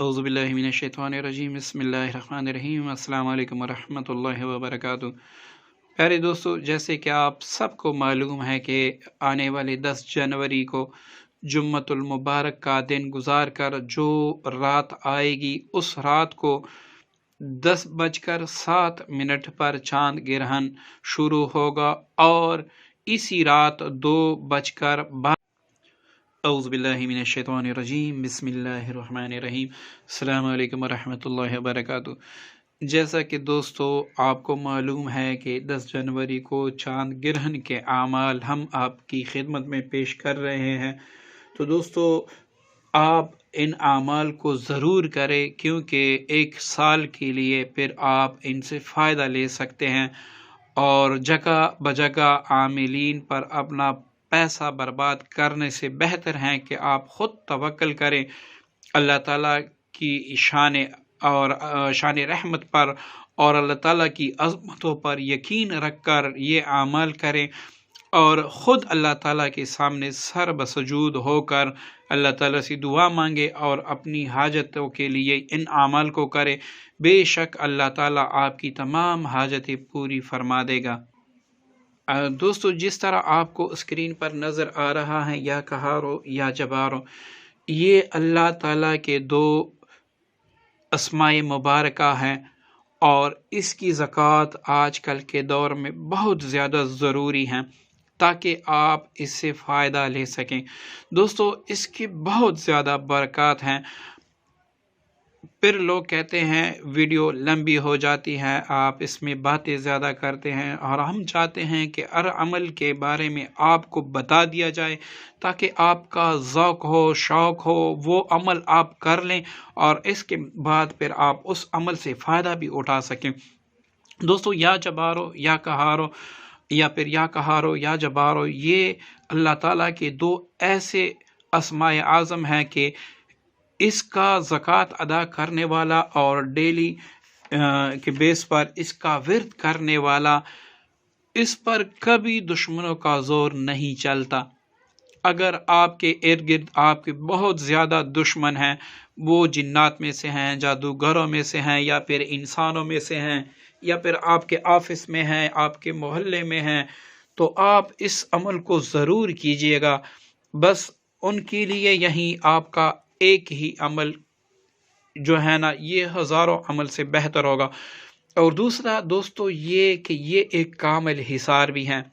औज़ुबिल्लाहि मिनश्शैतानिर्रजीम बिस्मिल्लाहिर्रहमानिर्रहीम अस्सलामु अलैकुम वरहमतुल्लाहि वबरकातुहू। प्यारे दोस्तों, जैसे कि आप सबको मालूम है कि आने वाले 10 जनवरी को जुम्मतुल मुबारक का दिन गुजार कर जो रात आएगी, उस रात को 10:07 पर चांद ग्रहण शुरू होगा और इसी रात 2:12 औज़ुबिल्लाहि मिनश्शैतानिर्रजीम बिस्मिल्लाहिर्रहमानिर्रहीम अस्सलामु अलैकुम वरहमतुल्लाहि वबरकातुहू। जैसा कि दोस्तों आपको मालूम है कि 10 जनवरी को चांद ग्रहण के आमाल हम आपकी खिदमत में पेश कर रहे हैं। तो दोस्तों आप इन आमाल को ज़रूर करें, क्योंकि एक साल के लिए फिर आप इनसे फ़ायदा ले सकते हैं और जगह बजगह आमिलीन पर अपना पैसा बर्बाद करने से बेहतर है कि आप ख़ुद तवक्ल करें अल्लाह ताला की शान और शान रहमत पर और अल्लाह ताला की अज़मतों पर यकीन रखकर ये आमाल करें और ख़ुद अल्लाह ताला के सामने सर बसजूद होकर अल्लाह ताला से दुआ मांगे और अपनी हाजतों के लिए इन आमाल को करें। बेशक अल्लाह ताला आपकी तमाम हाजतें पूरी फरमा देगा। दोस्तों, जिस तरह आपको स्क्रीन पर नज़र आ रहा है या कहारो या जबारो, ये अल्लाह ताला के 2 अस्माए मुबारका हैं और इसकी ज़कात आजकल के दौर में बहुत ज़्यादा ज़रूरी है ताकि आप इससे फ़ायदा ले सकें। दोस्तों, इसकी बहुत ज़्यादा बरक़ात हैं। फिर लोग कहते हैं वीडियो लंबी हो जाती है, आप इसमें बातें ज़्यादा करते हैं, और हम चाहते हैं कि हर अमल के बारे में आपको बता दिया जाए ताकि आपका ज़ौक़ हो, शौक़ हो, वो अमल आप कर लें और इसके बाद फिर आप उस अमल से फ़ायदा भी उठा सकें। दोस्तों, या जबारो या कहारो या फिर या कहारो या जबारो, ये अल्लाह ताला के 2 ऐसे अस्माए आज़म हैं कि इसका ज़कात अदा करने वाला और डेली के बेस पर इसका विर्द करने वाला, इस पर कभी दुश्मनों का ज़ोर नहीं चलता। अगर आपके इर्द गिर्द आपके बहुत ज़्यादा दुश्मन हैं, वो जिन्नात में से हैं, जादूगरों में से हैं, या फिर इंसानों में से हैं, या फिर आपके ऑफिस में हैं, आपके मोहल्ले में हैं, तो आप इस अमल को ज़रूर कीजिएगा। बस उनके लिए यही आपका एक ही अमल जो है ना, ये हज़ारों अमल से बेहतर होगा। और दूसरा दोस्तों ये कि ये एक कामिल हिसार भी हैं।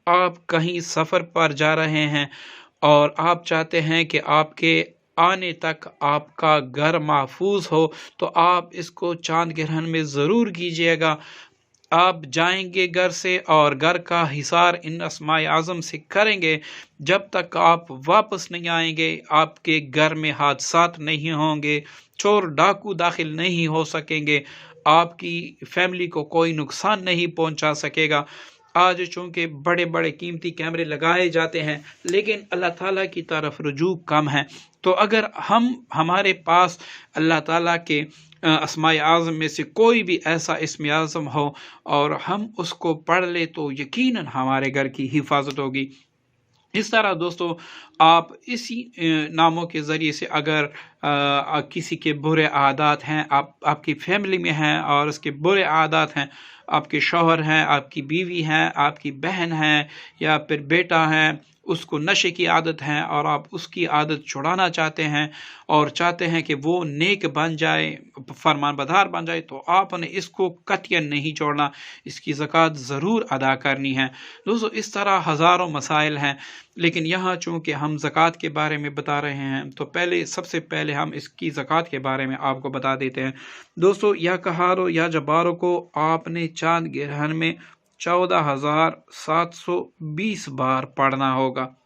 आप कहीं सफ़र पर जा रहे हैं और आप चाहते हैं कि आपके आने तक आपका घर महफूज हो, तो आप इसको चांद ग्रहण में ज़रूर कीजिएगा। आप जाएंगे घर से और घर का हिसार इन अस्माए आज़म से करेंगे, जब तक आप वापस नहीं आएंगे आपके घर में हादसात नहीं होंगे, चोर डाकू दाखिल नहीं हो सकेंगे, आपकी फैमिली को कोई नुकसान नहीं पहुंचा सकेगा। आज चूँकि बड़े बड़े कीमती कैमरे लगाए जाते हैं, लेकिन अल्लाह ताला की तरफ रुजू कम है। तो अगर हमारे पास अल्लाह ताला के अस्माए आज़म में से कोई भी ऐसा इस्म आज़म हो और हम उसको पढ़ ले, तो यकीनन हमारे घर की हिफाजत होगी। इस तरह दोस्तों आप इसी नामों के ज़रिए से अगर किसी के बुरे आदत हैं, आपकी फैमिली में हैं और उसके बुरे आदत हैं, आपके शौहर हैं, आपकी बीवी हैं, आपकी बहन हैं, या फिर बेटा है, उसको नशे की आदत है और आप उसकी आदत छुड़ाना चाहते हैं और चाहते हैं कि वो नेक बन जाए, फरमानबरदार बन जाए, तो आपने इसको कतई नहीं छोड़ना, इसकी ज़कात ज़रूर अदा करनी है। दोस्तों, इस तरह हज़ारों मसाइल हैं, लेकिन यहाँ चूँकि हम ज़कात के बारे में बता रहे हैं, तो सबसे पहले हम इसकी ज़कात के बारे में आपको बता देते हैं। दोस्तों, या कहारो या जबारो को आपने चांद ग्रहण में 14,720 बार पढ़ना होगा,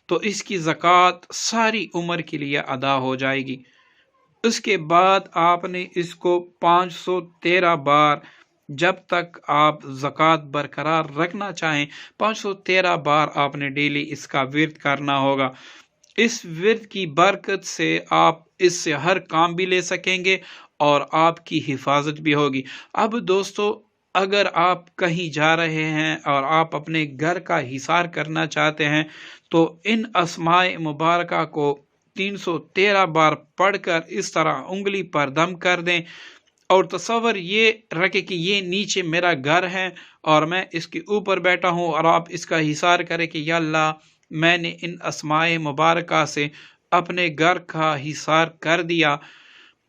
तो इसकी ज़कात सारी उम्र के लिए अदा हो जाएगी। उसके बाद आपने इसको 513 बार, जब तक आप ज़कात बरकरार रखना चाहें, 513 बार आपने डेली इसका विर्द करना होगा। इस विर्द की बरकत से आप इससे हर काम भी ले सकेंगे और आपकी हिफाजत भी होगी। अब दोस्तों, अगर आप कहीं जा रहे हैं और आप अपने घर का हिसार करना चाहते हैं, तो इन अस्माए मुबारका को 313 بار پڑھ کر اس طرح انگلی پر دم کر دیں، اور تصور یہ رکھے کہ یہ نیچے میرا گھر ہے اور میں اس کے اوپر بیٹھا ہوں، اور آپ اس کا حصار کریں کہ یا اللہ میں نے ان اسماء مبارکہ سے اپنے گھر کا حصار کر دیا،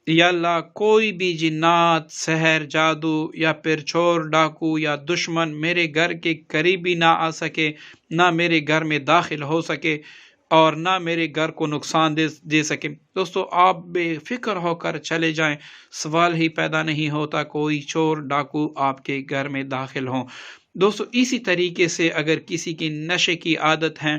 یا اللہ کوئی بھی جنات، سحر، جادو یا پھر چور ڈاکو یا دشمن میرے گھر کے قریب بھی نہ آ سکے، نہ میرے گھر میں داخل ہو سکے اور نہ میرے گھر کو نقصان دے سکے۔ دوستو آپ بے فکر ہو کر چلے جائیں، سوال ہی پیدا نہیں ہوتا کوئی چور ڈاکو آپ کے گھر میں داخل ہوں۔ دوستو اسی طریقے سے اگر کسی کی نشے کی عادت ہے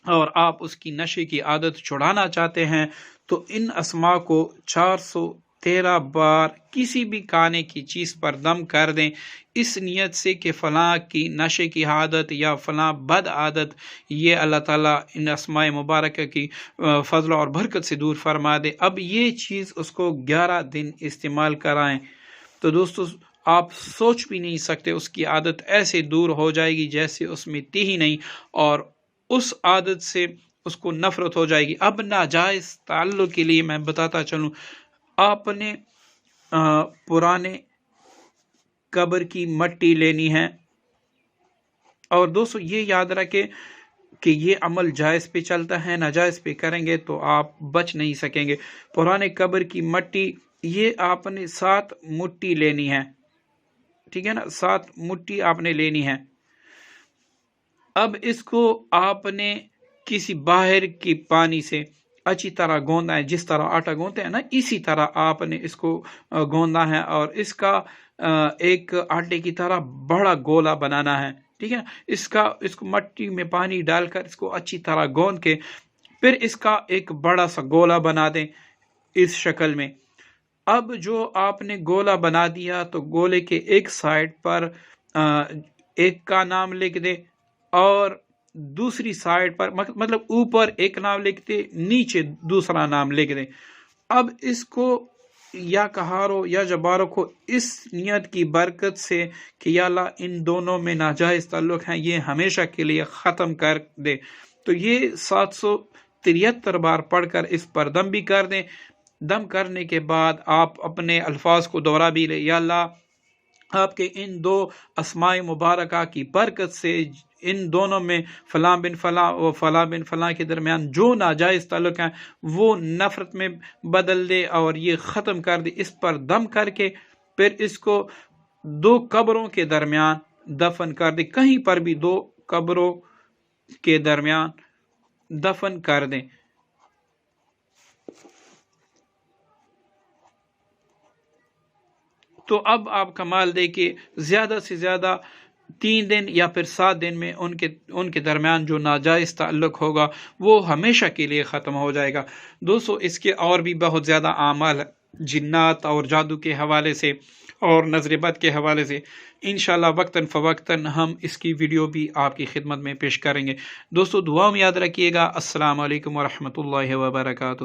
اور آپ اس کی نشے کی عادت چھڑانا چاہتے ہیں تو ان اسماء کو 413 بار کسی بھی کھانے کی چیز پر دم کر دیں، اس نیت سے کہ فلاں کی نشے کی عادت یا فلاں بد عادت یہ اللہ تعالیٰ ان اسماء مبارکہ کی فضل اور برکت سے دور فرما دے۔ اب یہ چیز اس کو 11 دن استعمال کرائیں تو دوستو آپ سوچ بھی نہیں سکتے، اس کی عادت ایسے دور ہو جائے گی جیسے اس میں تھی ہی نہیں، اور اس عادت سے اس کو نفرت ہو جائے گی۔ اب ناجائز تعلق کے لیے میں بتاتا چلوں، آپ نے پرانے قبر کی مٹی لینی ہے، اور دوستو یہ یاد رکھیں کہ یہ عمل جائز پہ چلتا ہے، ناجائز پہ کریں گے تو آپ بچ نہیں سکیں گے۔ پرانے قبر کی مٹی یہ آپ نے 7 مٹی لینی ہے، ٹھیک ہے نا، 7 مٹی آپ نے لینی ہے۔ اب اس کو آپ نے کسی باہر کی پانی سے اچھی طرح گوندنا ہے، جس طرح آٹا گوندتے ہیں نا، اسی طرح آپ نے اس کو گوندنا ہے، اور اس کا ایک آٹے کی طرح بڑا گولا بنانا ہے، ٹھیک ہے۔ اس کو مٹی میں پانی ڈال کر اس کو اچھی طرح گوند کے پھر اس کا ایک بڑا سا گولا بنا دیں اس شکل میں۔ اب جو آپ نے گولا بنا دیا تو گولے کے ایک سائڈ پر ایک کا نام لکھ دیں، اور دوسری سائڈ پر مطلب اوپر ایک نام لکھ دیں، نیچے دوسرا نام لکھ دیں۔ اب اس کو یا کہارو یا جبارو کو اس نیت کی برکت سے کہ یا اللہ ان دونوں میں ناجائز تعلق ہیں، یہ ہمیشہ کے لیے ختم کر دے، تو یہ 773 بار پڑھ کر اس پر دم بھی کر دیں۔ دم کرنے کے بعد آپ اپنے الفاظ کو دوہرا بھی لیں، یا اللہ آپ کے ان 2 اسماء مبارکہ کی برکت سے ان دونوں میں فلاں بن فلاں و فلاں بن فلاں کے درمیان جو ناجائز تعلق ہیں وہ نفرت میں بدل دے اور یہ ختم کر دے۔ اس پر دم کر کے پھر اس کو 2 قبروں کے درمیان دفن کر دے، کہیں پر بھی 2 قبروں کے درمیان دفن کر دیں۔ تو اب آپ کمال دے کہ زیادہ سے زیادہ 3 دن یا پھر 7 دن میں ان کے درمیان جو ناجائز تعلق ہوگا وہ ہمیشہ کے لیے ختم ہو جائے گا۔ دوستو اس کے اور بھی بہت زیادہ اعمال جنات اور جادو کے حوالے سے اور نظر بد کے حوالے سے انشاءاللہ وقتاً فوقتاً ہم اس کی ویڈیو بھی آپ کی خدمت میں پیش کریں گے۔ دوستو دعا میں یاد رکھیے گا۔ السلام علیکم ورحمۃ اللہ وبرکاتہ۔